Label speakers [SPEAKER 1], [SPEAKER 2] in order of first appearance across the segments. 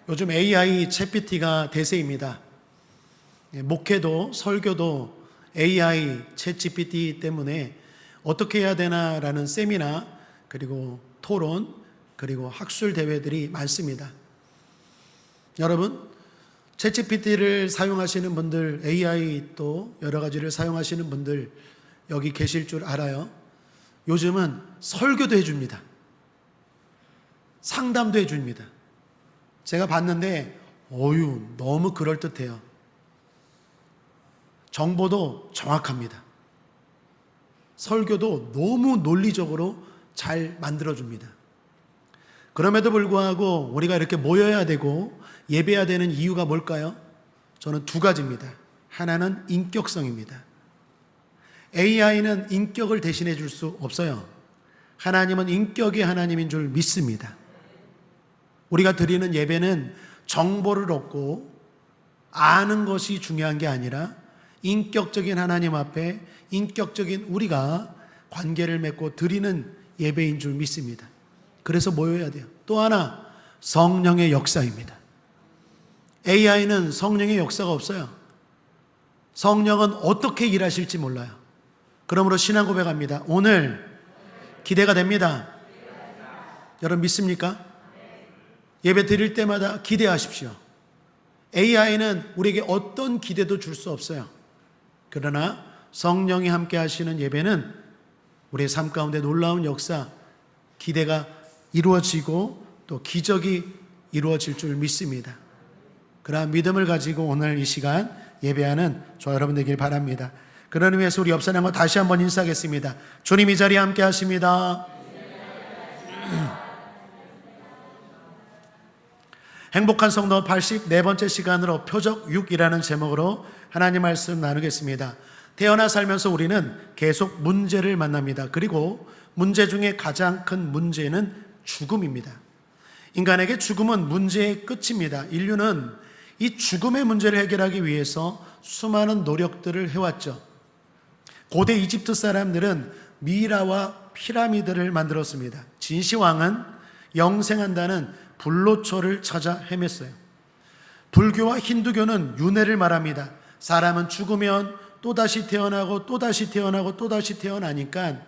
[SPEAKER 1] 요즘 AI 챗GPT가 대세입니다. 목회도 설교도 AI 챗GPT 때문에 어떻게 해야 되나라는 세미나, 그리고 토론, 그리고 학술 대회들이 많습니다. 여러분, 챗GPT를 사용하시는 분들, AI 또 여러 가지를 사용하시는 분들 여기 계실 줄 알아요. 요즘은 설교도 해줍니다. 상담도 해줍니다. 제가 봤는데 너무 그럴듯해요. 정보도 정확합니다. 설교도 너무 논리적으로 잘 만들어줍니다. 그럼에도 불구하고 우리가 이렇게 모여야 되고 예배해야 되는 이유가 뭘까요? 저는 두 가지입니다. 하나는 인격성입니다. AI는 인격을 대신해 줄 수 없어요. 하나님은 인격이 하나님인 줄 믿습니다. 우리가 드리는 예배는 정보를 얻고 아는 것이 중요한 게 아니라 인격적인 하나님 앞에 인격적인 우리가 관계를 맺고 드리는 예배인 줄 믿습니다. 그래서 모여야 돼요. 또 하나, 성령의 역사입니다. AI는 성령의 역사가 없어요. 성령은 어떻게 일하실지 몰라요. 그러므로 신앙 고백합니다. 오늘 기대가 됩니다. 여러분 믿습니까? 예배 드릴 때마다 기대하십시오. AI는 우리에게 어떤 기대도 줄 수 없어요. 그러나 성령이 함께 하시는 예배는 우리의 삶 가운데 놀라운 역사, 기대가 이루어지고 또 기적이 이루어질 줄 믿습니다. 그러한 믿음을 가지고 오늘 이 시간 예배하는 저 여러분 되길 바랍니다. 그런 의미에서 우리 옆 사람과 다시 한번 인사하겠습니다. 주님 이 자리에 함께 하십니다. 행복한 성도 84번째 시간으로 표적 6이라는 제목으로 하나님 말씀 나누겠습니다. 태어나 살면서 우리는 계속 문제를 만납니다. 그리고 문제 중에 가장 큰 문제는 죽음입니다. 인간에게 죽음은 문제의 끝입니다. 인류는 이 죽음의 문제를 해결하기 위해서 수많은 노력들을 해왔죠. 고대 이집트 사람들은 미라와 피라미드를 만들었습니다. 진시황은 영생한다는 불로초를 찾아 헤맸어요. 불교와 힌두교는 윤회를 말합니다. 사람은 죽으면 또다시 태어나고 또다시 태어나고 또다시 태어나니까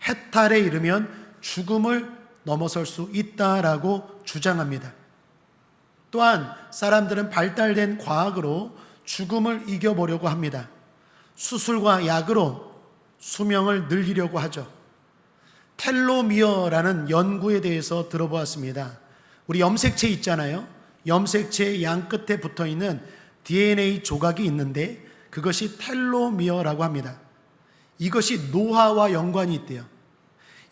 [SPEAKER 1] 해탈에 이르면 죽음을 넘어설 수 있다라고 주장합니다. 또한 사람들은 발달된 과학으로 죽음을 이겨보려고 합니다. 수술과 약으로 수명을 늘리려고 하죠. 텔로미어라는 연구에 대해서 들어보았습니다. 우리 염색체 있잖아요. 염색체의 양 끝에 붙어있는 DNA 조각이 있는데 그것이 텔로미어라고 합니다. 이것이 노화와 연관이 있대요.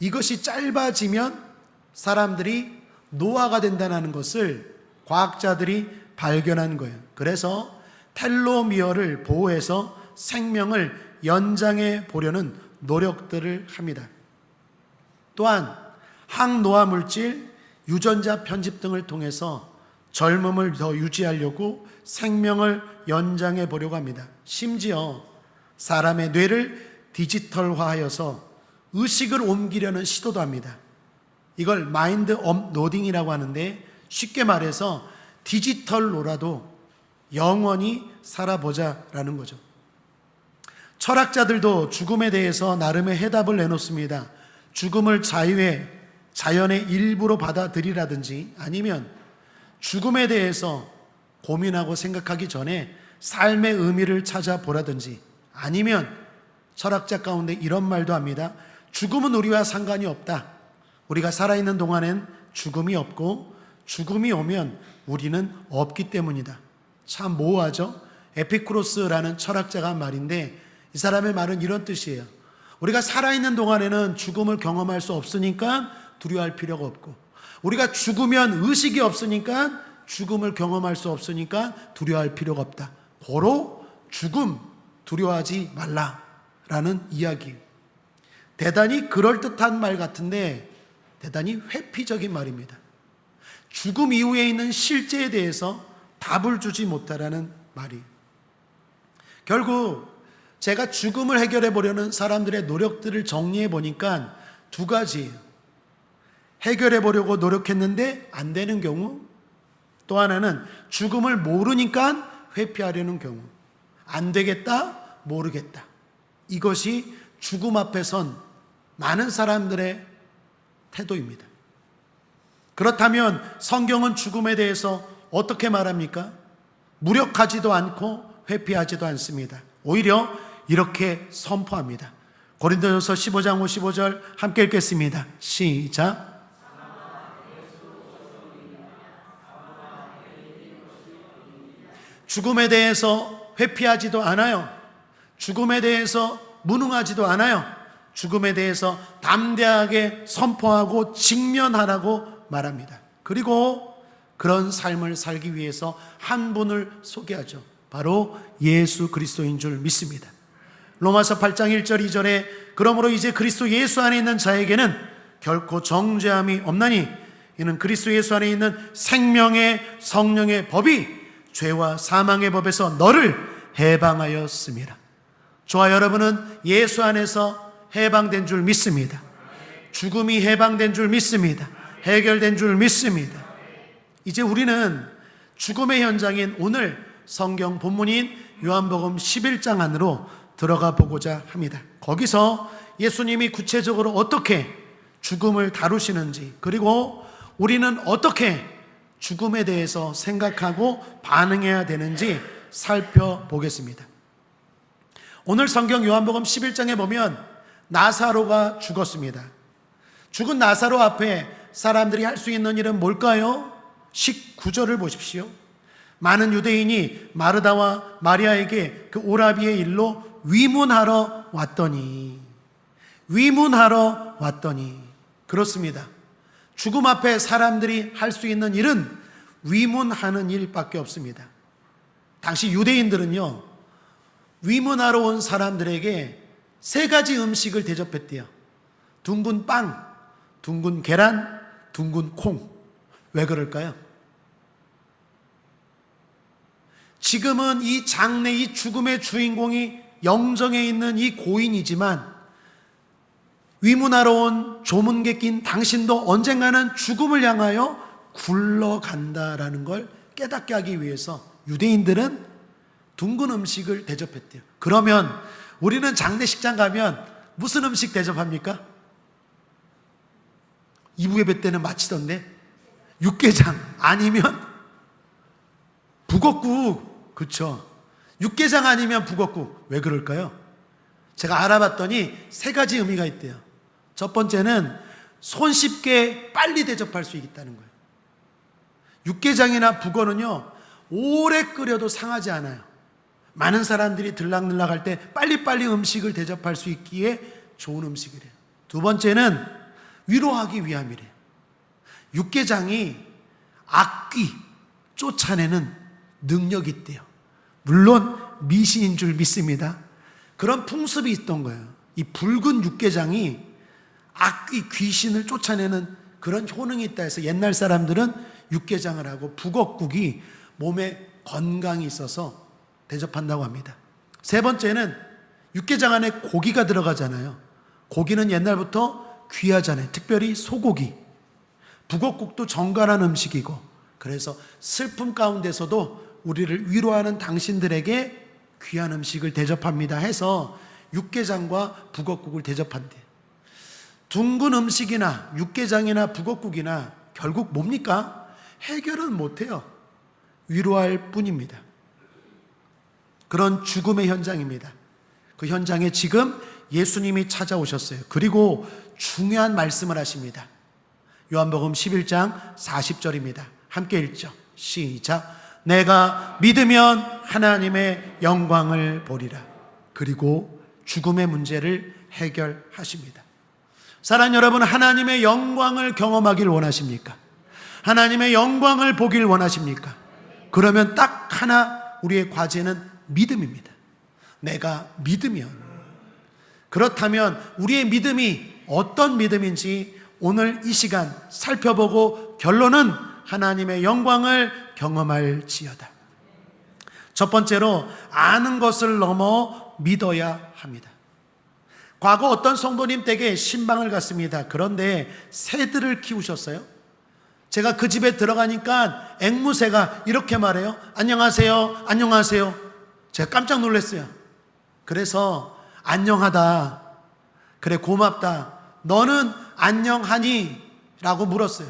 [SPEAKER 1] 이것이 짧아지면 사람들이 노화가 된다는 것을 과학자들이 발견한 거예요. 그래서 텔로미어를 보호해서 생명을 연장해 보려는 노력들을 합니다. 또한 항노화 물질, 유전자 편집 등을 통해서 젊음을 더 유지하려고 생명을 연장해 보려고 합니다. 심지어 사람의 뇌를 디지털화하여서 의식을 옮기려는 시도도 합니다. 이걸 마인드 업로딩이라고 하는데 쉽게 말해서 디지털로라도 영원히 살아보자라는 거죠. 철학자들도 죽음에 대해서 나름의 해답을 내놓습니다. 죽음을 자연의 일부로 받아들이라든지 아니면 죽음에 대해서 고민하고 생각하기 전에 삶의 의미를 찾아보라든지 아니면 철학자 가운데 이런 말도 합니다. 죽음은 우리와 상관이 없다. 우리가 살아있는 동안엔 죽음이 없고 죽음이 오면 우리는 없기 때문이다. 참 모호하죠? 에피쿠로스라는 철학자가 한 말인데 이 사람의 말은 이런 뜻이에요. 우리가 살아있는 동안에는 죽음을 경험할 수 없으니까 두려워할 필요가 없고 우리가 죽으면 의식이 없으니까 죽음을 경험할 수 없으니까 두려워할 필요가 없다. 고로 죽음 두려워하지 말라라는 이야기. 대단히 그럴듯한 말 같은데 대단히 회피적인 말입니다. 죽음 이후에 있는 실제에 대해서 답을 주지 못하라는 말이. 결국 제가 죽음을 해결해 보려는 사람들의 노력들을 정리해 보니까 두 가지예요. 해결해 보려고 노력했는데 안 되는 경우, 또 하나는 죽음을 모르니까 회피하려는 경우. 안 되겠다, 모르겠다. 이것이 죽음 앞에 선 많은 사람들의 태도입니다. 그렇다면 성경은 죽음에 대해서 어떻게 말합니까? 무력하지도 않고 회피하지도 않습니다. 오히려 이렇게 선포합니다. 고린도전서 15장 55절 함께 읽겠습니다. 시작. 죽음에 대해서 회피하지도 않아요. 죽음에 대해서 무능하지도 않아요. 죽음에 대해서 담대하게 선포하고 직면하라고 말합니다. 그리고 그런 삶을 살기 위해서 한 분을 소개하죠. 바로 예수 그리스도인 줄 믿습니다. 로마서 8장 1절 2절에 그러므로 이제 그리스도 예수 안에 있는 자에게는 결코 정죄함이 없나니 이는 그리스도 예수 안에 있는 생명의 성령의 법이 죄와 사망의 법에서 너를 해방하였습니다. 저와 여러분은 예수 안에서 해방된 줄 믿습니다. 죽음이 해방된 줄 믿습니다. 해결된 줄 믿습니다. 이제 우리는 죽음의 현장인 오늘 성경 본문인 요한복음 11장 안으로 들어가 보고자 합니다. 거기서 예수님이 구체적으로 어떻게 죽음을 다루시는지, 그리고 우리는 어떻게 죽음에 대해서 생각하고 반응해야 되는지 살펴보겠습니다. 오늘 성경 요한복음 11장에 보면 나사로가 죽었습니다. 죽은 나사로 앞에 사람들이 할 수 있는 일은 뭘까요? 19절을 보십시오. 많은 유대인이 마르다와 마리아에게 그 오라비의 일로 위문하러 왔더니 그렇습니다. 죽음 앞에 사람들이 할 수 있는 일은 위문하는 일밖에 없습니다. 당시 유대인들은요, 위문하러 온 사람들에게 세 가지 음식을 대접했대요. 둥근 빵, 둥근 계란, 둥근 콩. 왜 그럴까요? 지금은 이 장래, 이 죽음의 주인공이 영정에 있는 이 고인이지만 위문하러 온 조문객인 당신도 언젠가는 죽음을 향하여 굴러간다라는 걸 깨닫게 하기 위해서 유대인들은 둥근 음식을 대접했대요. 그러면 우리는 장례식장 가면 무슨 음식 대접합니까? 이부예배 때는 마치던데 육개장 아니면 북엇국. 그렇죠? 육개장 아니면 북엇국. 왜 그럴까요? 제가 알아봤더니 세 가지 의미가 있대요. 첫 번째는 손쉽게 빨리 대접할 수 있다는 거예요. 육개장이나 북어는요, 오래 끓여도 상하지 않아요. 많은 사람들이 들락날락할 때 빨리빨리 음식을 대접할 수 있기에 좋은 음식이래요. 두 번째는 위로하기 위함이래요. 육개장이 악귀 쫓아내는 능력이 있대요. 물론 미신인 줄 믿습니다. 그런 풍습이 있던 거예요. 이 붉은 육개장이 악귀 귀신을 쫓아내는 그런 효능이 있다 해서 옛날 사람들은 육개장을 하고 북엇국이 몸에 건강이 있어서 대접한다고 합니다. 세 번째는 육개장 안에 고기가 들어가잖아요. 고기는 옛날부터 귀하잖아요. 특별히 소고기. 북엇국도 정갈한 음식이고, 그래서 슬픔 가운데서도 우리를 위로하는 당신들에게 귀한 음식을 대접합니다 해서 육개장과 북엇국을 대접한대요. 둥근 음식이나 육개장이나 북엇국이나 결국 뭡니까? 해결은 못해요. 위로할 뿐입니다. 그런 죽음의 현장입니다. 그 현장에 지금 예수님이 찾아오셨어요. 그리고 중요한 말씀을 하십니다. 요한복음 11장 40절입니다. 함께 읽죠. 시작. 내가 믿으면 하나님의 영광을 보리라. 그리고 죽음의 문제를 해결하십니다. 사랑하는 여러분, 하나님의 영광을 경험하길 원하십니까? 하나님의 영광을 보길 원하십니까? 그러면 딱 하나, 우리의 과제는 믿음입니다. 내가 믿으면. 그렇다면 우리의 믿음이 어떤 믿음인지 오늘 이 시간 살펴보고 결론은 하나님의 영광을 경험할지어다. 첫 번째로 아는 것을 넘어 믿어야 합니다. 과거 어떤 성도님 댁에 신방을 갔습니다. 그런데 새들을 키우셨어요. 제가 그 집에 들어가니까 앵무새가 이렇게 말해요. 안녕하세요, 안녕하세요. 제가 깜짝 놀랐어요. 그래서 안녕하다, 그래 고맙다, 너는 안녕하니? 라고 물었어요.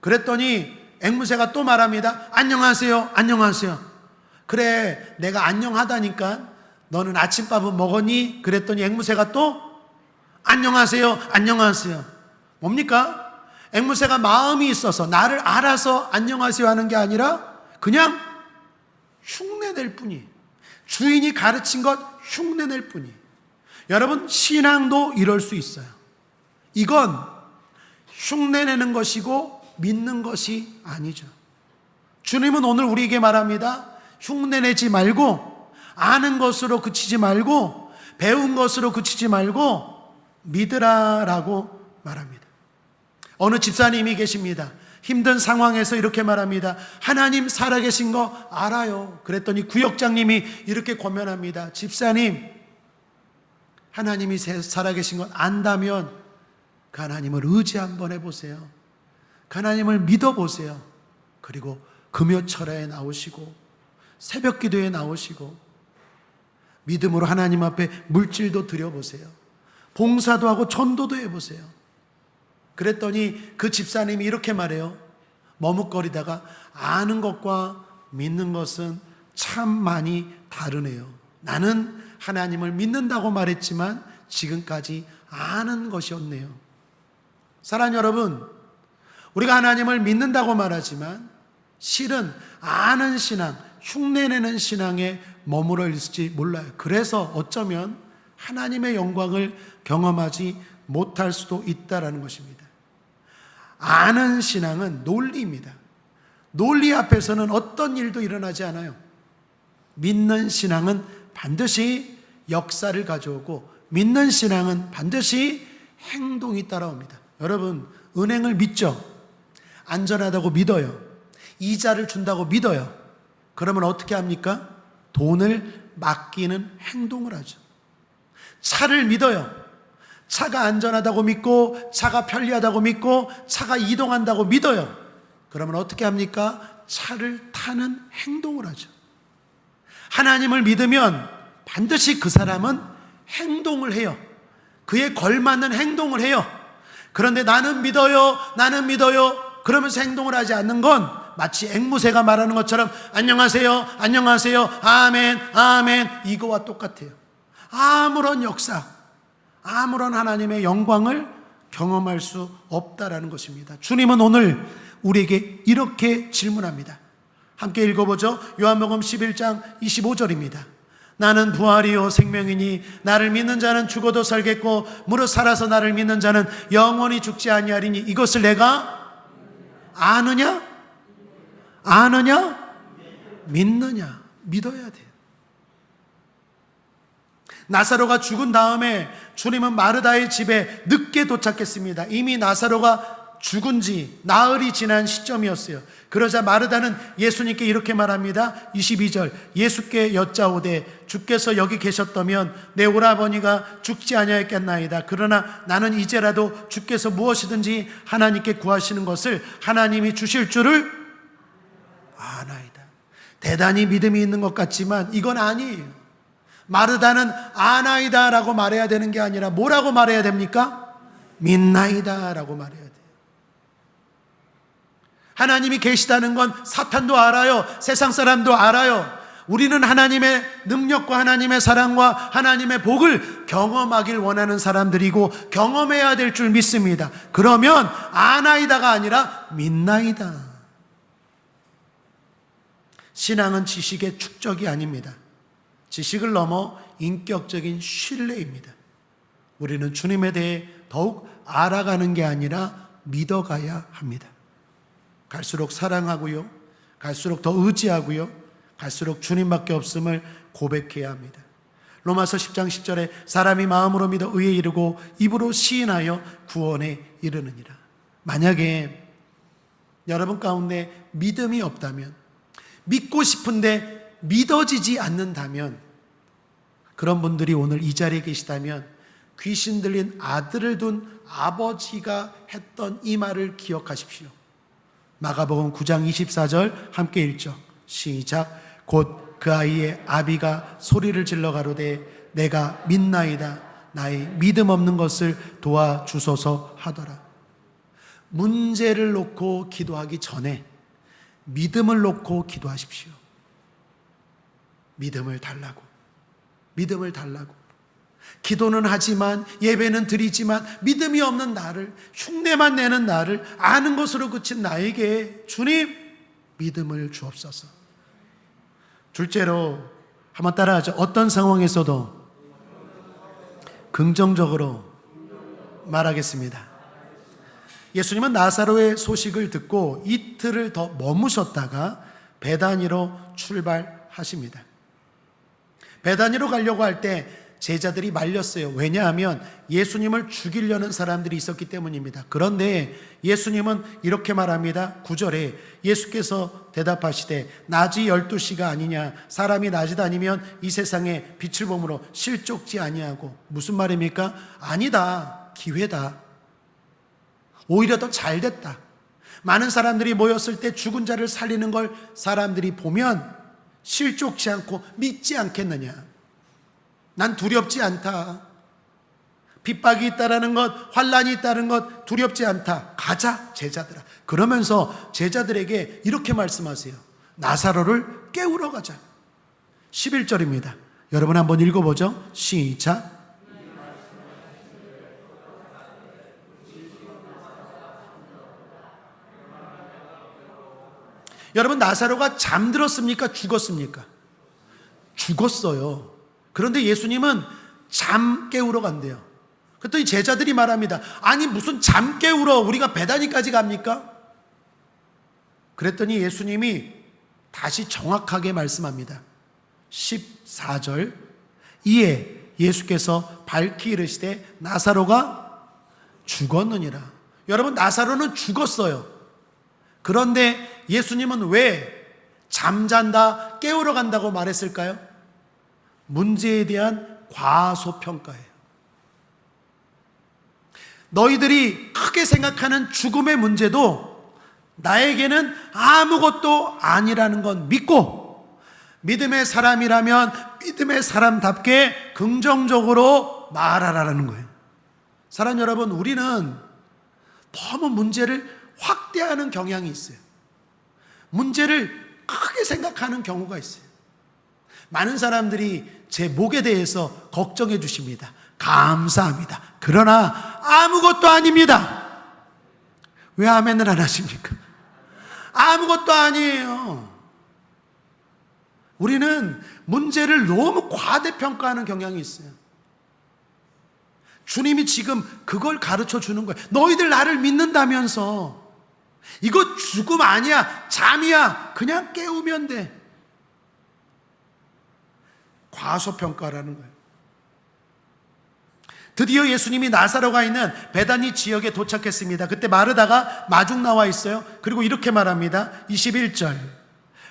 [SPEAKER 1] 그랬더니 앵무새가 또 말합니다. 안녕하세요, 안녕하세요. 그래 내가 안녕하다니까 너는 아침밥은 먹었니? 그랬더니 앵무새가 또 안녕하세요, 안녕하세요. 뭡니까? 앵무새가 마음이 있어서 나를 알아서 안녕하세요 하는 게 아니라 그냥 흉내낼 뿐이에요. 주인이 가르친 것 흉내낼 뿐이에요. 여러분, 신앙도 이럴 수 있어요. 이건 흉내내는 것이고 믿는 것이 아니죠. 주님은 오늘 우리에게 말합니다. 흉내내지 말고, 아는 것으로 그치지 말고, 배운 것으로 그치지 말고 믿으라 라고 말합니다. 어느 집사님이 계십니다. 힘든 상황에서 이렇게 말합니다. 하나님 살아계신 거 알아요. 그랬더니 구역장님이 이렇게 권면합니다. 집사님, 하나님이 살아계신 건 안다면 그 하나님을 의지 한번 해보세요. 그 하나님을 믿어보세요. 그리고 금요철에 나오시고 새벽 기도에 나오시고 믿음으로 하나님 앞에 물질도 드려보세요. 봉사도 하고 전도도 해보세요. 그랬더니 그 집사님이 이렇게 말해요. 머뭇거리다가 아는 것과 믿는 것은 참 많이 다르네요. 나는 하나님을 믿는다고 말했지만 지금까지 아는 것이 없네요. 사랑하는 여러분, 우리가 하나님을 믿는다고 말하지만 실은 아는 신앙, 흉내내는 신앙에 머물러 있을지 몰라요. 그래서 어쩌면 하나님의 영광을 경험하지 못할 수도 있다는 것입니다. 아는 신앙은 논리입니다. 논리 앞에서는 어떤 일도 일어나지 않아요. 믿는 신앙은 반드시 역사를 가져오고 믿는 신앙은 반드시 행동이 따라옵니다. 여러분, 은행을 믿죠? 안전하다고 믿어요. 이자를 준다고 믿어요. 그러면 어떻게 합니까? 돈을 맡기는 행동을 하죠. 차를 믿어요. 차가 안전하다고 믿고, 차가 편리하다고 믿고, 차가 이동한다고 믿어요. 그러면 어떻게 합니까? 차를 타는 행동을 하죠. 하나님을 믿으면 반드시 그 사람은 행동을 해요. 그에 걸맞는 행동을 해요. 그런데 나는 믿어요, 나는 믿어요 그러면서 행동을 하지 않는 건 마치 앵무새가 말하는 것처럼 안녕하세요, 안녕하세요, 아멘, 아멘 이거와 똑같아요. 아무런 역사, 아무런 하나님의 영광을 경험할 수 없다라는 것입니다. 주님은 오늘 우리에게 이렇게 질문합니다. 함께 읽어보죠. 요한복음 11장 25절입니다. 나는 부활이요 생명이니 나를 믿는 자는 죽어도 살겠고 무릇 살아서 나를 믿는 자는 영원히 죽지 아니하리니 이것을 내가 아느냐? 아느냐? 믿느냐? 믿어야 돼요. 나사로가 죽은 다음에 주님은 마르다의 집에 늦게 도착했습니다. 이미 나사로가 죽은 지 나흘이 지난 시점이었어요. 그러자 마르다는 예수님께 이렇게 말합니다. 22절 예수께 여짜오되 주께서 여기 계셨다면 내 오라버니가 죽지 아니하였겠나이다. 그러나 나는 이제라도 주께서 무엇이든지 하나님께 구하시는 것을 하나님이 주실 줄을 아나이다. 대단히 믿음이 있는 것 같지만 이건 아니에요. 마르다는 아나이다 라고 말해야 되는 게 아니라 뭐라고 말해야 됩니까? 믿나이다 라고 말해야 돼요. 하나님이 계시다는 건 사탄도 알아요. 세상 사람도 알아요. 우리는 하나님의 능력과 하나님의 사랑과 하나님의 복을 경험하길 원하는 사람들이고 경험해야 될 줄 믿습니다. 그러면 아나이다가 아니라 믿나이다. 신앙은 지식의 축적이 아닙니다. 지식을 넘어 인격적인 신뢰입니다. 우리는 주님에 대해 더욱 알아가는 게 아니라 믿어가야 합니다. 갈수록 사랑하고요, 갈수록 더 의지하고요, 갈수록 주님밖에 없음을 고백해야 합니다. 로마서 10장 10절에 사람이 마음으로 믿어 의에 이르고 입으로 시인하여 구원에 이르느니라. 만약에 여러분 가운데 믿음이 없다면, 믿고 싶은데 믿어지지 않는다면, 그런 분들이 오늘 이 자리에 계시다면 귀신 들린 아들을 둔 아버지가 했던 이 말을 기억하십시오. 마가복음 9장 24절 함께 읽죠. 시작. 곧 그 아이의 아비가 소리를 질러 가로되 내가 믿나이다. 나의 믿음 없는 것을 도와주소서 하더라. 문제를 놓고 기도하기 전에 믿음을 놓고 기도하십시오. 믿음을 달라고. 믿음을 달라고. 기도는 하지만, 예배는 드리지만 믿음이 없는 나를, 흉내만 내는 나를, 아는 것으로 그친 나에게 주님 믿음을 주옵소서. 둘째로 한번 따라하죠. 어떤 상황에서도 긍정적으로 말하겠습니다. 예수님은 나사로의 소식을 듣고 이틀을 더 머무셨다가 베다니로 출발하십니다. 베다니로 가려고 할 때 제자들이 말렸어요. 왜냐하면 예수님을 죽이려는 사람들이 있었기 때문입니다. 그런데 예수님은 이렇게 말합니다. 9절에 예수께서 대답하시되 낮이 12시가 아니냐. 사람이 낮이 다니면 이 세상에 빛을 보므로 실족지 아니하고. 무슨 말입니까? 아니다. 기회다. 오히려 더 잘됐다. 많은 사람들이 모였을 때 죽은 자를 살리는 걸 사람들이 보면 실족지 않고 믿지 않겠느냐. 난 두렵지 않다. 핍박이 있다라는 것, 환란이 있다는 것 두렵지 않다. 가자 제자들아. 그러면서 제자들에게 이렇게 말씀하세요. 나사로를 깨우러 가자. 11절입니다. 여러분 한번 읽어보죠. 시작. 여러분, 나사로가 잠들었습니까? 죽었습니까? 죽었어요. 그런데 예수님은 잠 깨우러 간대요. 그랬더니 제자들이 말합니다. 아니 무슨 잠 깨우러 우리가 베다니까지 갑니까? 그랬더니 예수님이 다시 정확하게 말씀합니다. 14절. 이에 예수께서 밝히 이르시되 나사로가 죽었느니라. 여러분, 나사로는 죽었어요. 그런데 예수님은 왜 잠잔다, 깨우러 간다고 말했을까요? 문제에 대한 과소평가예요. 너희들이 크게 생각하는 죽음의 문제도 나에게는 아무것도 아니라는 건 믿고, 믿음의 사람이라면 믿음의 사람답게 긍정적으로 말하라는 거예요. 사랑 여러분, 우리는 너무 문제를 확대하는 경향이 있어요. 문제를 크게 생각하는 경우가 있어요. 많은 사람들이 제 목에 대해서 걱정해 주십니다. 감사합니다. 그러나 아무것도 아닙니다. 왜 아멘을 안 하십니까? 아무것도 아니에요. 우리는 문제를 너무 과대평가하는 경향이 있어요. 주님이 지금 그걸 가르쳐 주는 거예요. 너희들 나를 믿는다면서 이거 죽음 아니야, 잠이야, 그냥 깨우면 돼. 과소평가라는 거예요. 드디어 예수님이 나사로가 있는 베다니 지역에 도착했습니다. 그때 마르다가 마중 나와 있어요. 그리고 이렇게 말합니다. 21절.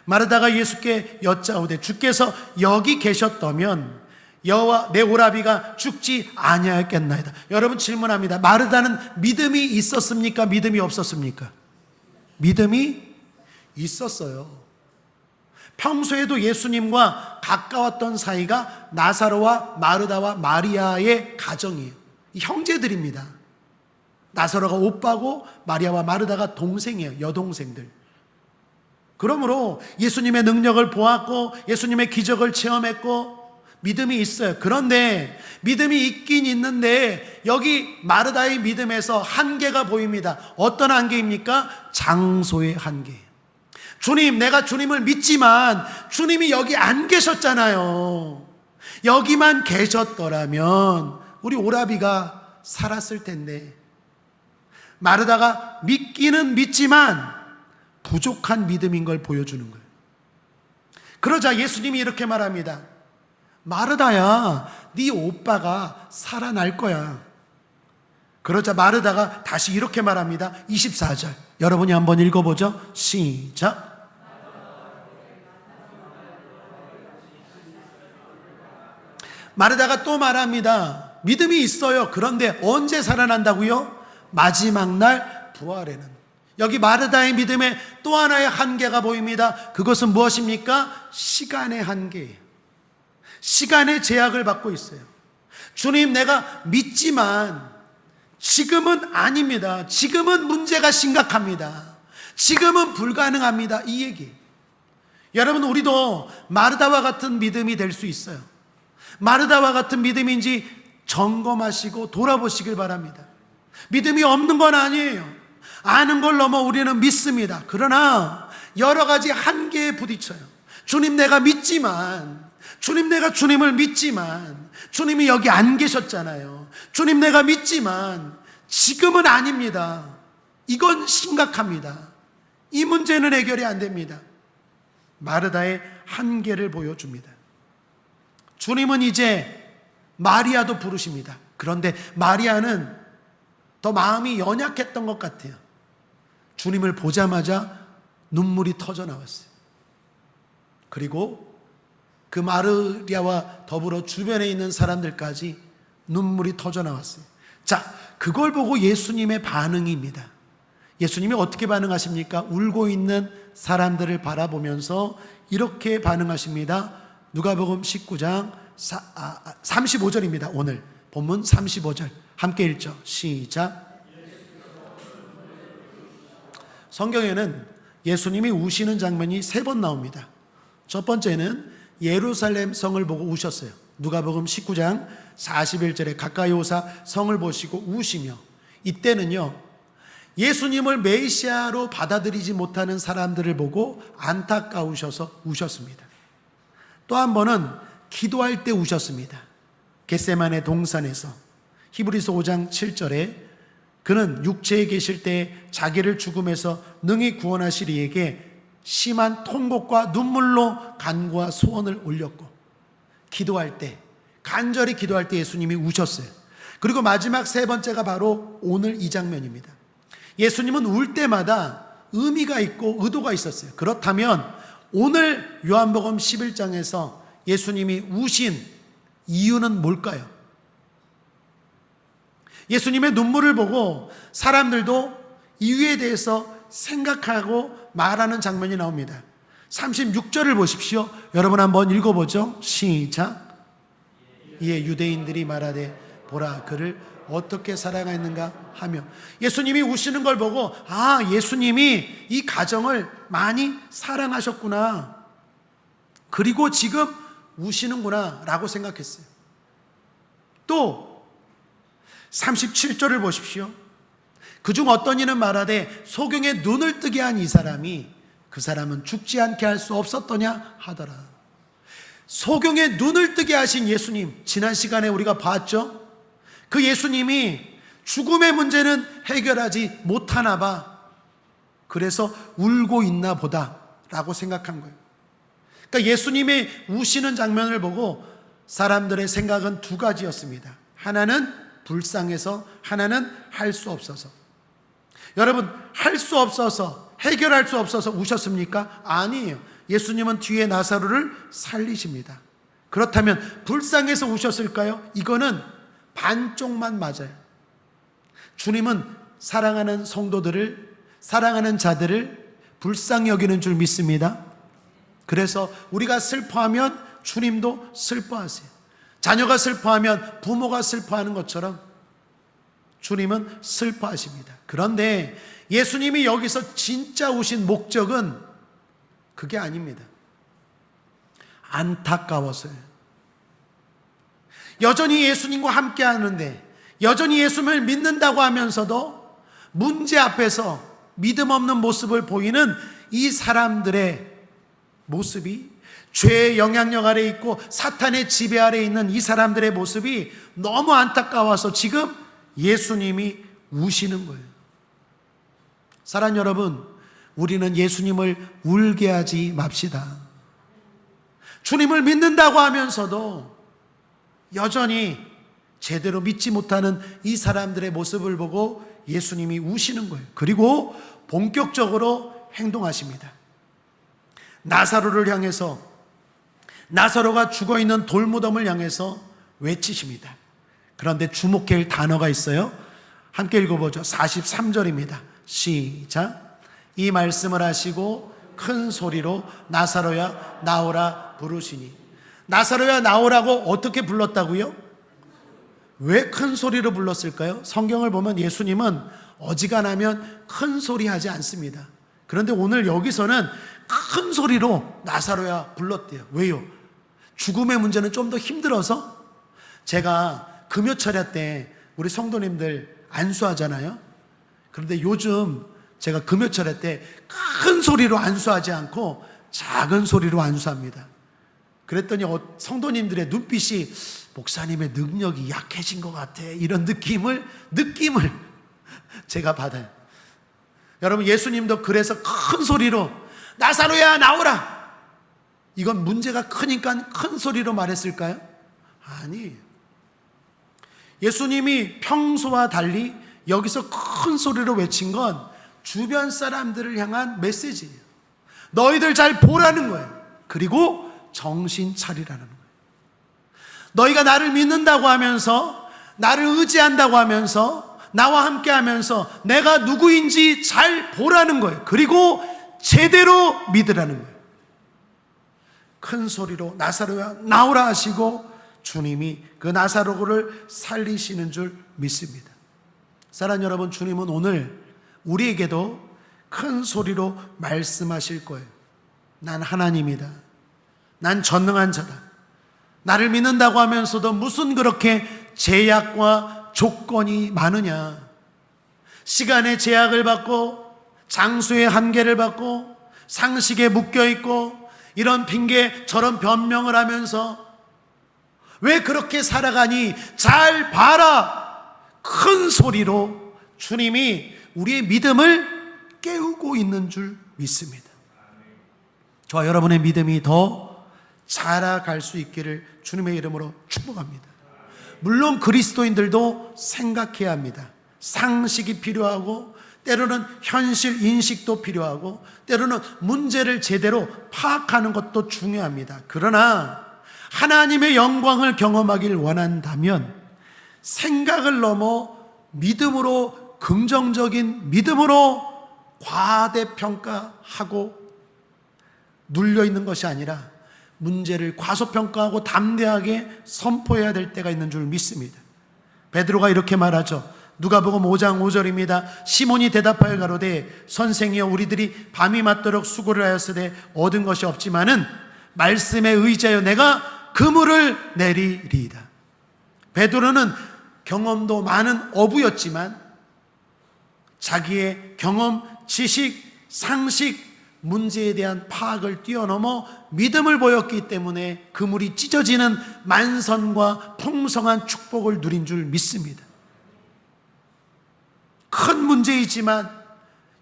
[SPEAKER 1] 마르다가 예수께 여짜오되 주께서 여기 계셨다면 여호와 내 오라비가 죽지 아니하였겠나이다. 여러분 질문합니다. 마르다는 믿음이 있었습니까? 믿음이 없었습니까? 믿음이 있었어요. 평소에도 예수님과 가까웠던 사이가 나사로와 마르다와 마리아의 가정이에요. 형제들입니다. 나사로가 오빠고 마리아와 마르다가 동생이에요. 여동생들. 그러므로 예수님의 능력을 보았고 예수님의 기적을 체험했고 믿음이 있어요. 그런데 믿음이 있긴 있는데 여기 마르다의 믿음에서 한계가 보입니다. 어떤 한계입니까? 장소의 한계. 주님, 내가 주님을 믿지만 주님이 여기 안 계셨잖아요. 여기만 계셨더라면 우리 오라비가 살았을 텐데. 마르다가 믿기는 믿지만 부족한 믿음인 걸 보여주는 거예요. 그러자 예수님이 이렇게 말합니다. 마르다야, 네 오빠가 살아날 거야. 그러자 마르다가 다시 이렇게 말합니다. 24절. 여러분이 한번 읽어보죠. 시작. 마르다가 또 말합니다. 믿음이 있어요. 그런데 언제 살아난다고요? 마지막 날 부활에는. 여기 마르다의 믿음에 또 하나의 한계가 보입니다. 그것은 무엇입니까? 시간의 한계예요. 시간의 제약을 받고 있어요. 주님, 내가 믿지만 지금은 아닙니다. 지금은 문제가 심각합니다. 지금은 불가능합니다. 이 얘기. 여러분, 우리도 마르다와 같은 믿음이 될 수 있어요. 마르다와 같은 믿음인지 점검하시고 돌아보시길 바랍니다. 믿음이 없는 건 아니에요. 아는 걸 넘어 우리는 믿습니다. 그러나 여러 가지 한계에 부딪혀요. 주님, 내가 믿지만, 주님, 내가 주님을 믿지만, 주님이 여기 안 계셨잖아요. 주님, 내가 믿지만 지금은 아닙니다. 이건 심각합니다. 이 문제는 해결이 안 됩니다. 마르다의 한계를 보여줍니다. 주님은 이제 마리아도 부르십니다. 그런데 마리아는 더 마음이 연약했던 것 같아요. 주님을 보자마자 눈물이 터져 나왔어요. 그리고 그 마리아와 더불어 주변에 있는 사람들까지 눈물이 터져 나왔어요. 자, 그걸 보고 예수님의 반응입니다. 예수님이 어떻게 반응하십니까? 울고 있는 사람들을 바라보면서 이렇게 반응하십니다. 누가복음 19장 35절입니다. 오늘 본문 35절 함께 읽죠. 시작. 성경에는 예수님이 우시는 장면이 3번 나옵니다. 첫 번째는 예루살렘 성을 보고 우셨어요. 누가복음 19장 41절에 가까이 오사 성을 보시고 우시며, 이때는요 예수님을 메시아로 받아들이지 못하는 사람들을 보고 안타까우셔서 우셨습니다. 또 한 번은 기도할 때 우셨습니다. 겟세마네 동산에서 히브리서 5장 7절에 그는 육체에 계실 때 자기를 죽음에서 능히 구원하실 이에게 심한 통곡과 눈물로 간구와 소원을 올렸고, 기도할 때, 간절히 기도할 때 예수님이 우셨어요. 그리고 마지막 3번째가 바로 오늘 이 장면입니다. 예수님은 울 때마다 의미가 있고 의도가 있었어요. 그렇다면 오늘 요한복음 11장에서 예수님이 우신 이유는 뭘까요? 예수님의 눈물을 보고 사람들도 이유에 대해서 생각하고 말하는 장면이 나옵니다. 36절을 보십시오. 여러분 한번 읽어보죠. 시작. 이에 유대인들이 말하되 보라, 그를 어떻게 사랑했는가 하며, 예수님이 우시는 걸 보고 예수님이 이 가정을 많이 사랑하셨구나, 그리고 지금 우시는구나 라고 생각했어요. 또 37절을 보십시오. 그중 어떤 이는 말하되 소경의 눈을 뜨게 한 이 사람이 그 사람은 죽지 않게 할 수 없었더냐 하더라. 소경의 눈을 뜨게 하신 예수님, 지난 시간에 우리가 봤죠. 그 예수님이 죽음의 문제는 해결하지 못하나 봐, 그래서 울고 있나 보다 라고 생각한 거예요. 그러니까 예수님이 우시는 장면을 보고 사람들의 생각은 2가지였습니다. 하나는 불쌍해서, 하나는 할 수 없어서. 여러분, 할 수 없어서, 해결할 수 없어서 우셨습니까? 아니에요. 예수님은 뒤에 나사로를 살리십니다. 그렇다면 불쌍해서 우셨을까요? 이거는 반쪽만 맞아요. 주님은 사랑하는 성도들을, 사랑하는 자들을 불쌍히 여기는 줄 믿습니다. 그래서 우리가 슬퍼하면 주님도 슬퍼하세요. 자녀가 슬퍼하면 부모가 슬퍼하는 것처럼 주님은 슬퍼하십니다. 그런데 예수님이 여기서 진짜 오신 목적은 그게 아닙니다. 안타까워서요. 여전히 예수님과 함께 하는데, 여전히 예수님을 믿는다고 하면서도 문제 앞에서 믿음 없는 모습을 보이는 이 사람들의 모습이, 죄의 영향력 아래 있고 사탄의 지배 아래 있는 이 사람들의 모습이 너무 안타까워서 지금 예수님이 우시는 거예요. 사랑하는 여러분, 우리는 예수님을 울게 하지 맙시다. 주님을 믿는다고 하면서도 여전히 제대로 믿지 못하는 이 사람들의 모습을 보고 예수님이 우시는 거예요. 그리고 본격적으로 행동하십니다. 나사로를 향해서, 나사로가 죽어있는 돌무덤을 향해서 외치십니다. 그런데 주목해야 할 단어가 있어요. 함께 읽어보죠. 43절입니다. 시작. 이 말씀을 하시고 큰 소리로 나사로야 나오라 부르시니. 나사로야 나오라고 어떻게 불렀다고요? 왜 큰 소리로 불렀을까요? 성경을 보면 예수님은 어지간하면 큰 소리 하지 않습니다. 그런데 오늘 여기서는 큰 소리로 나사로야 불렀대요. 왜요? 죽음의 문제는 좀 더 힘들어서. 제가 금요철야 때 우리 성도님들 안수하잖아요. 그런데 요즘 제가 금요철야 때 큰 소리로 안수하지 않고 작은 소리로 안수합니다. 그랬더니 성도님들의 눈빛이 목사님의 능력이 약해진 것 같아, 이런 느낌을 제가 받아요. 여러분, 예수님도 그래서 큰 소리로 나사로야 나오라, 이건 문제가 크니까 큰 소리로 말했을까요? 아니에요. 예수님이 평소와 달리 여기서 큰 소리로 외친 건 주변 사람들을 향한 메시지예요. 너희들 잘 보라는 거예요. 그리고 정신 차리라는 거예요. 너희가 나를 믿는다고 하면서, 나를 의지한다고 하면서, 나와 함께 하면서 내가 누구인지 잘 보라는 거예요. 그리고 제대로 믿으라는 거예요. 큰 소리로 나사로야 나오라 하시고 주님이 그 나사로를 살리시는 줄 믿습니다. 사랑하는 여러분, 주님은 오늘 우리에게도 큰 소리로 말씀하실 거예요. 난 하나님이다. 난 전능한 자다. 나를 믿는다고 하면서도 무슨 그렇게 제약과 조건이 많으냐. 시간의 제약을 받고, 장소의 한계를 받고, 상식에 묶여있고, 이런 핑계 저런 변명을 하면서 왜 그렇게 살아가니? 잘 봐라! 큰 소리로 주님이 우리의 믿음을 깨우고 있는 줄 믿습니다. 저와 여러분의 믿음이 더 자라갈 수 있기를 주님의 이름으로 축복합니다. 물론 그리스도인들도 생각해야 합니다. 상식이 필요하고, 때로는 현실 인식도 필요하고, 때로는 문제를 제대로 파악하는 것도 중요합니다. 그러나 하나님의 영광을 경험하길 원한다면 생각을 넘어 믿음으로, 긍정적인 믿음으로 과대평가하고 눌려있는 것이 아니라 문제를 과소평가하고 담대하게 선포해야 될 때가 있는 줄 믿습니다. 베드로가 이렇게 말하죠. 누가복음 5장 5절입니다. 시몬이 대답하여 가로되 선생이여, 우리들이 밤이 맞도록 수고를 하였으되 얻은 것이 없지만은 말씀에 의지하여 내가 그물을 내리리이다. 베드로는 경험도 많은 어부였지만 자기의 경험, 지식, 상식, 문제에 대한 파악을 뛰어넘어 믿음을 보였기 때문에 그물이 찢어지는 만선과 풍성한 축복을 누린 줄 믿습니다. 큰 문제이지만,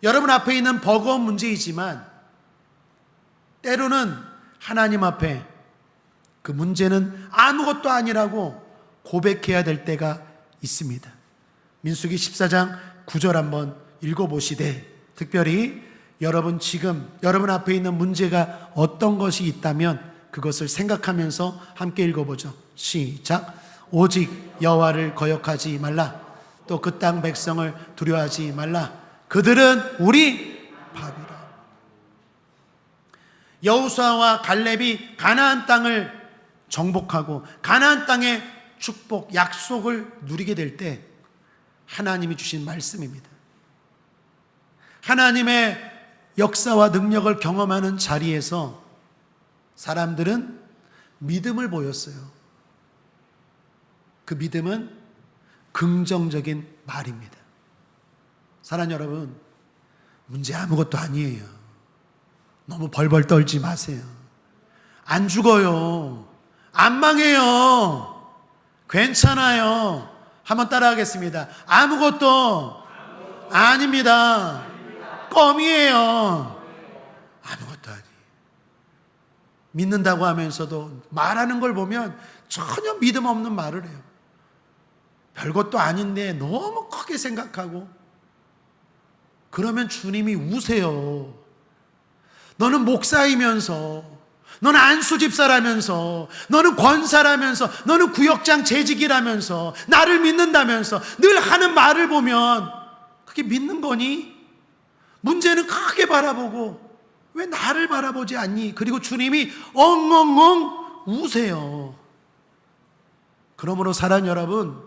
[SPEAKER 1] 여러분 앞에 있는 버거운 문제이지만, 때로는 하나님 앞에 그 문제는 아무것도 아니라고 고백해야 될 때가 있습니다. 민수기 14장 9절 한번 읽어보시되, 특별히 여러분 지금 여러분 앞에 있는 문제가 어떤 것이 있다면 그것을 생각하면서 함께 읽어보죠. 시작. 오직 여호와를 거역하지 말라. 또 그 땅 백성을 두려워하지 말라. 그들은 우리 밥이라. 여호수아와 갈렙이 가나안 땅을 정복하고 가나안 땅의 축복, 약속을 누리게 될 때 하나님이 주신 말씀입니다. 하나님의 역사와 능력을 경험하는 자리에서 사람들은 믿음을 보였어요. 그 믿음은 긍정적인 말입니다. 사랑하는 여러분, 문제 아무것도 아니에요. 너무 벌벌 떨지 마세요. 안 죽어요. 안 망해요. 괜찮아요. 한번 따라하겠습니다. 아무것도 아닙니다. 껌이에요. 아무것도 아니에요. 믿는다고 하면서도 말하는 걸 보면 전혀 믿음 없는 말을 해요. 별것도 아닌데 너무 크게 생각하고, 그러면 주님이 우세요. 너는 목사이면서, 너는 안수집사라면서, 너는 권사라면서, 너는 구역장 재직이라면서, 나를 믿는다면서 늘 하는 말을 보면 그게 믿는 거니? 문제는 크게 바라보고 왜 나를 바라보지 않니? 그리고 주님이 엉엉엉 우세요. 그러므로 사랑하는 여러분,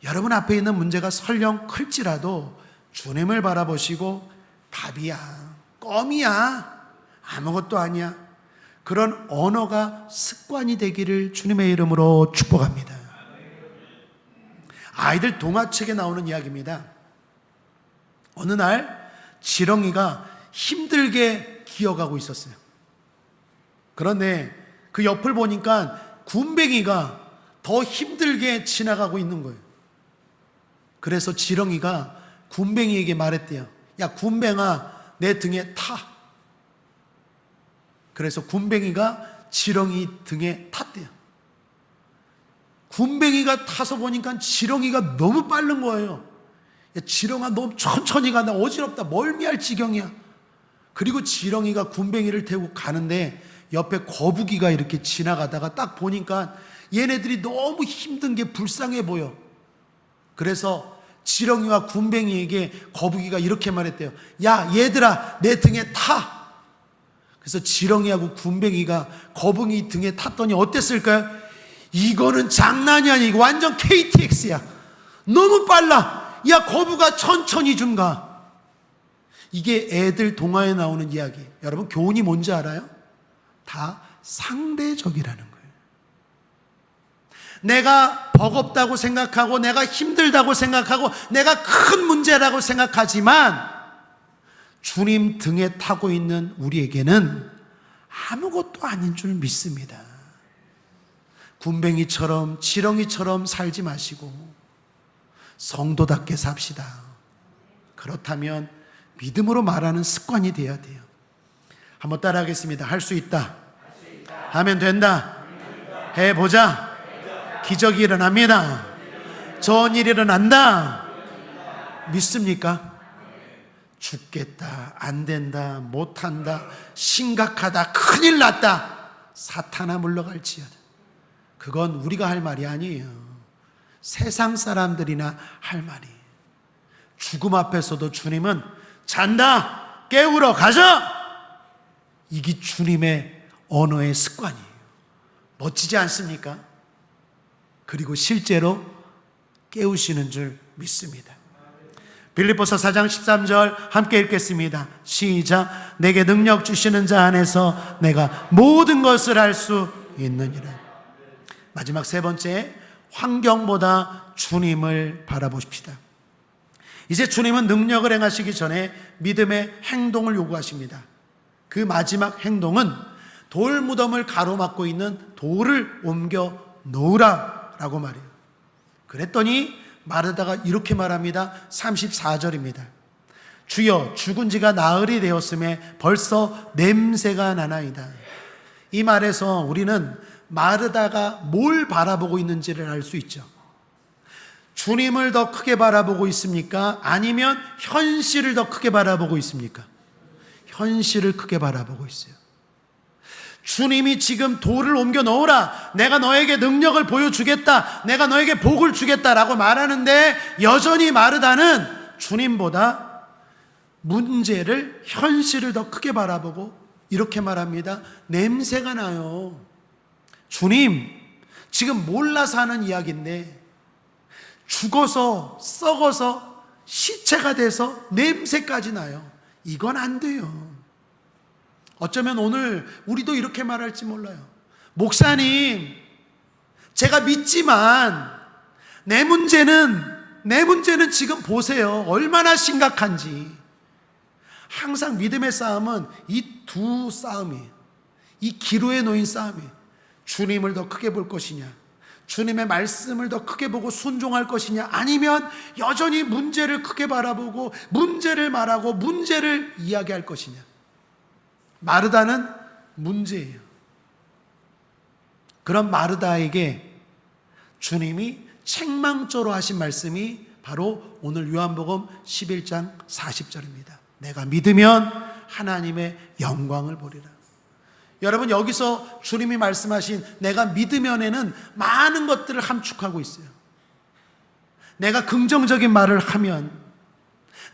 [SPEAKER 1] 여러분 앞에 있는 문제가 설령 클지라도 주님을 바라보시고 답이야, 껌이야, 아무것도 아니야, 그런 언어가 습관이 되기를 주님의 이름으로 축복합니다. 아이들 동화책에 나오는 이야기입니다. 어느 날 지렁이가 힘들게 기어가고 있었어요. 그런데 그 옆을 보니까 굼벵이가 더 힘들게 지나가고 있는 거예요. 그래서 지렁이가 굼벵이에게 말했대요. 야, 굼벵아, 내 등에 타. 그래서 굼벵이가 지렁이 등에 탔대요. 굼벵이가 타서 보니까 지렁이가 너무 빠른 거예요. 야, 지렁아, 너무 천천히 가. 나 어지럽다. 멀미할 지경이야. 그리고 지렁이가 굼벵이를 태우고 가는데 옆에 거북이가 이렇게 지나가다가 딱 보니까 얘네들이 너무 힘든 게 불쌍해 보여. 그래서 지렁이와 굼벵이에게 거북이가 이렇게 말했대요. 야, 얘들아, 내 등에 타. 그래서 지렁이하고 굼벵이가 거북이 등에 탔더니 어땠을까요? 이거는 장난이 아니야. 이거 완전 KTX야. 너무 빨라. 야, 거북아, 천천히 좀 가. 이게 애들 동화에 나오는 이야기. 여러분, 교훈이 뭔지 알아요? 다 상대적이라는 거예요. 내가 버겁다고 생각하고, 내가 힘들다고 생각하고, 내가 큰 문제라고 생각하지만 주님 등에 타고 있는 우리에게는 아무것도 아닌 줄 믿습니다. 굼벵이처럼 지렁이처럼 살지 마시고 성도답게 삽시다. 그렇다면 믿음으로 말하는 습관이 되어야 돼요. 한번 따라하겠습니다. 할 수 있다. 하면 된다. 해보자. 기적이 일어납니다. 좋은 일이 일어난다. 믿습니까? 죽겠다, 안 된다, 못한다, 심각하다, 큰일 났다, 사탄아 물러갈지어다. 그건 우리가 할 말이 아니에요. 세상 사람들이나 할 말이에요. 죽음 앞에서도 주님은 잔다, 깨우러 가자. 이게 주님의 언어의 습관이에요. 멋지지 않습니까? 그리고 실제로 깨우시는 줄 믿습니다. 빌립보서 4장 13절 함께 읽겠습니다. 시작. 내게 능력 주시는 자 안에서 내가 모든 것을 할 수 있느니라. 마지막 세 번째, 환경보다 주님을 바라보십시다. 이제 주님은 능력을 행하시기 전에 믿음의 행동을 요구하십니다. 그 마지막 행동은 돌 무덤을 가로막고 있는 돌을 옮겨 놓으라 라고 말해요. 그랬더니 마르다가 이렇게 말합니다. 34절입니다. 주여, 죽은 지가 나흘이 되었음에 벌써 냄새가 나나이다. 이 말에서 우리는 마르다가 뭘 바라보고 있는지를 알 수 있죠. 주님을 더 크게 바라보고 있습니까? 아니면 현실을 더 크게 바라보고 있습니까? 현실을 크게 바라보고 있어요. 주님이 지금 돌을 옮겨 놓으라, 내가 너에게 능력을 보여주겠다, 내가 너에게 복을 주겠다라고 말하는데 여전히 마르다는 주님보다 문제를, 현실을 더 크게 바라보고 이렇게 말합니다. 냄새가 나요. 주님, 지금 몰라서 하는 이야기인데 죽어서 썩어서 시체가 돼서 냄새까지 나요. 이건 안 돼요. 어쩌면 오늘 우리도 이렇게 말할지 몰라요. 목사님, 제가 믿지만 내 문제는 지금 보세요. 얼마나 심각한지. 항상 믿음의 싸움은 이 두 싸움이에요. 이 기로에 놓인 싸움이에요. 주님을 더 크게 볼 것이냐, 주님의 말씀을 더 크게 보고 순종할 것이냐, 아니면 여전히 문제를 크게 바라보고 문제를 말하고 문제를 이야기할 것이냐. 마르다는 문제예요. 그런 마르다에게 주님이 책망조로 하신 말씀이 바로 오늘 요한복음 11장 40절입니다. 내가 믿으면 하나님의 영광을 보리라. 여러분, 여기서 주님이 말씀하신 내가 믿으면에는 많은 것들을 함축하고 있어요. 내가 긍정적인 말을 하면,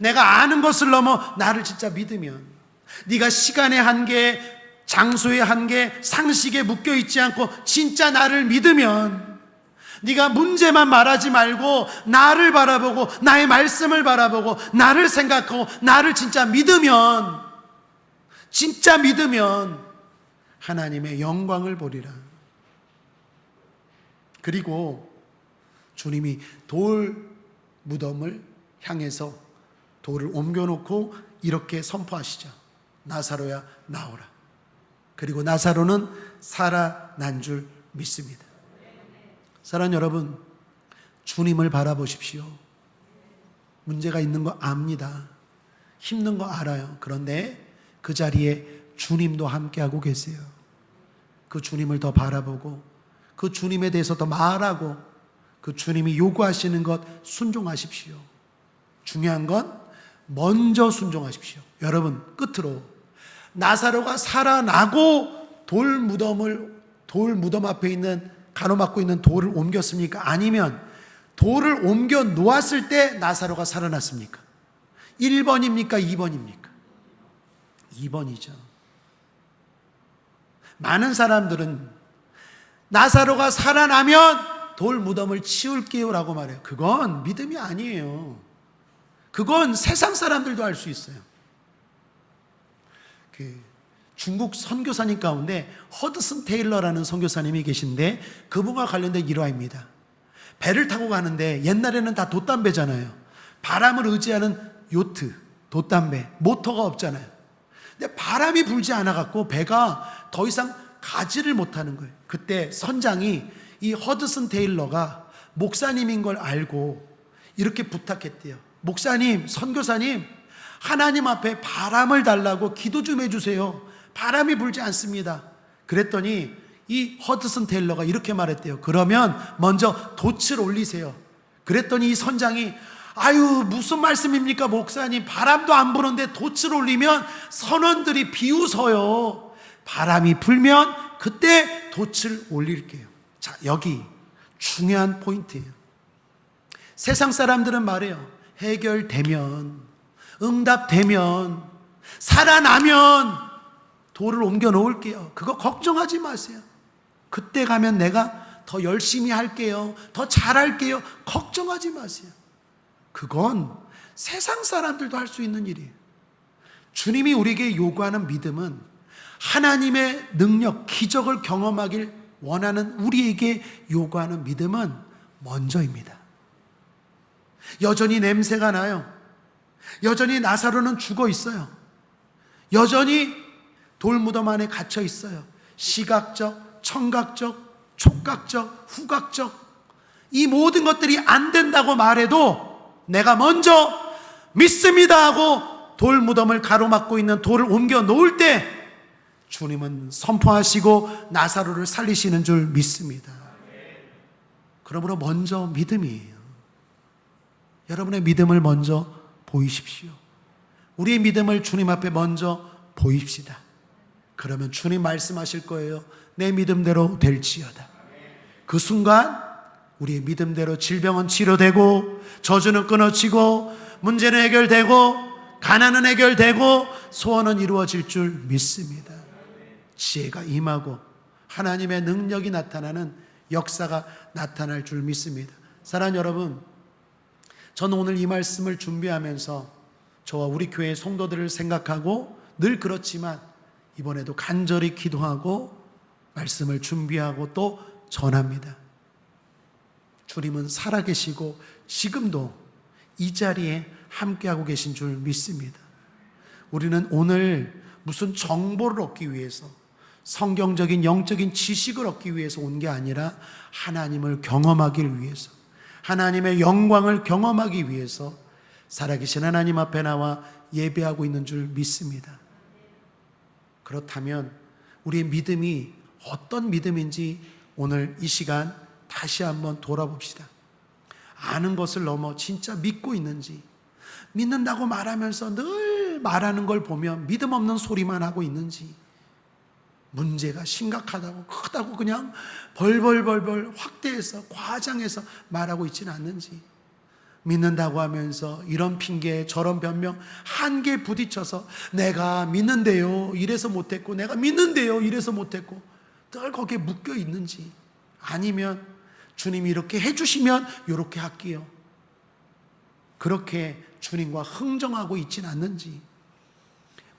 [SPEAKER 1] 내가 아는 것을 넘어 나를 진짜 믿으면, 네가 시간의 한계, 장소의 한계, 상식에 묶여 있지 않고 진짜 나를 믿으면, 네가 문제만 말하지 말고 나를 바라보고 나의 말씀을 바라보고 나를 생각하고 나를 진짜 믿으면 하나님의 영광을 보리라. 그리고 주님이 돌 무덤을 향해서 돌을 옮겨놓고 이렇게 선포하시죠. 나사로야 나오라. 그리고 나사로는 살아난 줄 믿습니다. 사랑하는 여러분, 주님을 바라보십시오. 문제가 있는 거 압니다. 힘든 거 알아요. 그런데 그 자리에 주님도 함께하고 계세요. 그 주님을 더 바라보고 그 주님에 대해서 더 말하고 그 주님이 요구하시는 것 순종하십시오. 중요한 건 먼저 순종하십시오. 여러분, 끝으로 나사로가 살아나고 돌 무덤 앞에 있는 가로막고 있는 돌을 옮겼습니까? 아니면 돌을 옮겨 놓았을 때 나사로가 살아났습니까? 1번입니까? 2번입니까? 2번이죠. 많은 사람들은 나사로가 살아나면 돌 무덤을 치울게요 라고 말해요. 그건 믿음이 아니에요. 그건 세상 사람들도 할 수 있어요. 중국 선교사님 가운데 허드슨 테일러라는 선교사님이 계신데 그분과 관련된 일화입니다. 배를 타고 가는데 옛날에는 다 돛담배잖아요. 바람을 의지하는 요트, 돛담배, 모터가 없잖아요. 근데 바람이 불지 않아갖고 배가 더 이상 가지를 못하는 거예요. 그때 선장이 이 허드슨 테일러가 목사님인 걸 알고 이렇게 부탁했대요. 목사님, 선교사님, 하나님 앞에 바람을 달라고 기도 좀 해주세요. 바람이 불지 않습니다. 그랬더니 이 허드슨 테일러가 이렇게 말했대요. 그러면 먼저 돛을 올리세요. 그랬더니 이 선장이 아유, 무슨 말씀입니까 목사님, 바람도 안 부는데 돛을 올리면 선원들이 비웃어요. 바람이 불면 그때 돛을 올릴게요. 자, 여기 중요한 포인트예요. 세상 사람들은 말해요. 해결되면, 응답되면, 살아나면 돌을 옮겨 놓을게요. 그거 걱정하지 마세요. 그때 가면 내가 더 열심히 할게요. 더 잘할게요. 걱정하지 마세요. 그건 세상 사람들도 할 수 있는 일이에요. 주님이 우리에게 요구하는 믿음은 하나님의 능력, 기적을 경험하길 원하는 우리에게 요구하는 믿음은 먼저입니다. 여전히 냄새가 나요. 여전히 나사로는 죽어 있어요. 여전히 돌무덤 안에 갇혀 있어요. 시각적, 청각적, 촉각적, 후각적 이 모든 것들이 안 된다고 말해도 내가 먼저 믿습니다 하고 돌무덤을 가로막고 있는 돌을 옮겨 놓을 때 주님은 선포하시고 나사로를 살리시는 줄 믿습니다. 그러므로 먼저 믿음이에요. 여러분의 믿음을 먼저 보이십시오. 우리의 믿음을 주님 앞에 먼저 보입시다. 그러면 주님 말씀하실 거예요. 내 믿음대로 될지어다. 그 순간 우리의 믿음대로 질병은 치료되고 저주는 끊어지고 문제는 해결되고 가난은 해결되고 소원은 이루어질 줄 믿습니다. 지혜가 임하고 하나님의 능력이 나타나는 역사가 나타날 줄 믿습니다. 사랑하는 여러분, 저는 오늘 이 말씀을 준비하면서 저와 우리 교회의 성도들을 생각하고 늘 그렇지만 이번에도 간절히 기도하고 말씀을 준비하고 또 전합니다. 주님은 살아계시고 지금도 이 자리에 함께하고 계신 줄 믿습니다. 우리는 오늘 무슨 정보를 얻기 위해서 성경적인 영적인 지식을 얻기 위해서 온 게 아니라 하나님을 경험하기 위해서 하나님의 영광을 경험하기 위해서 살아계신 하나님 앞에 나와 예배하고 있는 줄 믿습니다. 그렇다면 우리의 믿음이 어떤 믿음인지 오늘 이 시간 다시 한번 돌아봅시다. 아는 것을 넘어 진짜 믿고 있는지, 믿는다고 말하면서 늘 말하는 걸 보면 믿음 없는 소리만 하고 있는지, 문제가 심각하다고 크다고 그냥 벌벌벌벌 확대해서 과장해서 말하고 있지는 않는지, 믿는다고 하면서 이런 핑계 저런 변명 한개 부딪혀서 내가 믿는데요 이래서 못했고, 내가 믿는데요 이래서 못했고, 늘 거기에 묶여 있는지, 아니면 주님이 이렇게 해주시면 이렇게 할게요, 그렇게 주님과 흥정하고 있진 않는지,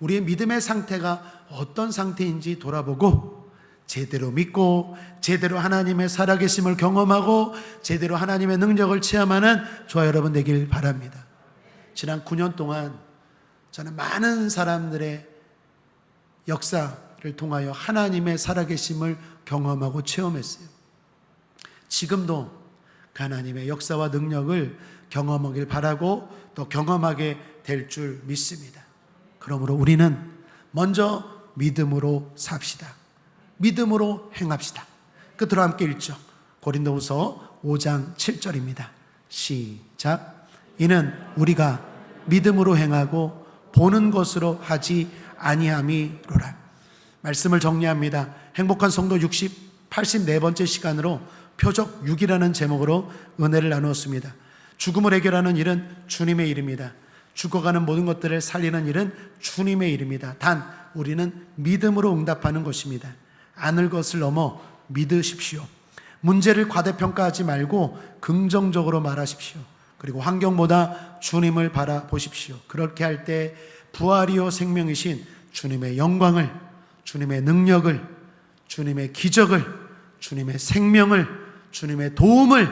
[SPEAKER 1] 우리의 믿음의 상태가 어떤 상태인지 돌아보고 제대로 믿고 제대로 하나님의 살아계심을 경험하고 제대로 하나님의 능력을 체험하는 저와 여러분 되길 바랍니다. 지난 9년 동안 저는 많은 사람들의 역사를 통하여 하나님의 살아계심을 경험하고 체험했어요. 지금도 하나님의 역사와 능력을 경험하길 바라고 또 경험하게 될 줄 믿습니다. 그러므로 우리는 먼저 믿음으로 삽시다. 믿음으로 행합시다. 끝으로 함께 읽죠. 고린도후서 5장 7절입니다. 시작. 이는 우리가 믿음으로 행하고 보는 것으로 하지 아니함이로라. 말씀을 정리합니다. 행복한 성도 84번째 시간으로 표적 6이라는 제목으로 은혜를 나누었습니다. 죽음을 해결하는 일은 주님의 일입니다. 죽어가는 모든 것들을 살리는 일은 주님의 일입니다. 단 우리는 믿음으로 응답하는 것입니다. 안을 것을 넘어 믿으십시오. 문제를 과대평가하지 말고 긍정적으로 말하십시오. 그리고 환경보다 주님을 바라보십시오. 그렇게 할 때 부활이요 생명이신 주님의 영광을, 주님의 능력을, 주님의 기적을, 주님의 생명을, 주님의 도움을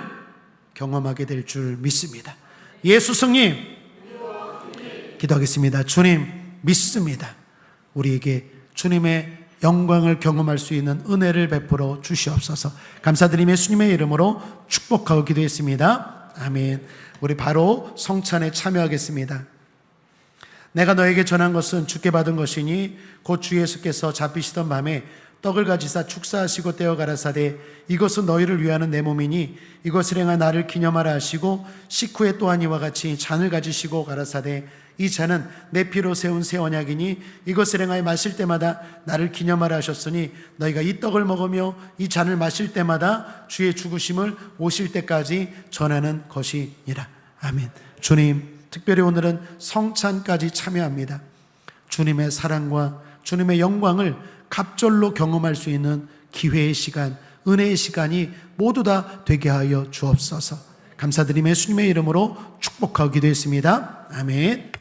[SPEAKER 1] 경험하게 될 줄 믿습니다. 예수 성님 기도하겠습니다. 주님 믿습니다. 우리에게 주님의 영광을 경험할 수 있는 은혜를 베풀어 주시옵소서. 감사드리며 예수님의 이름으로 축복하고 기도했습니다. 아멘. 우리 바로 성찬에 참여하겠습니다. 내가 너에게 전한 것은 주께 받은 것이니 곧 주 예수께서 잡히시던 밤에 떡을 가지사 축사하시고 떼어 가라사대 이것은 너희를 위하는 내 몸이니 이것을 행하 나를 기념하라 하시고 식후에 또한 이와 같이 잔을 가지시고 가라사대 이 잔은 내 피로 세운 새 언약이니 이것을 행하여 마실 때마다 나를 기념하라 하셨으니 너희가 이 떡을 먹으며 이 잔을 마실 때마다 주의 죽으심을 오실 때까지 전하는 것이니라. 아멘. 주님, 특별히 오늘은 성찬까지 참여합니다. 주님의 사랑과 주님의 영광을 갑절로 경험할 수 있는 기회의 시간, 은혜의 시간이 모두 다 되게 하여 주옵소서. 감사드리며 예수님의 이름으로 축복하고 기도했습니다. 아멘.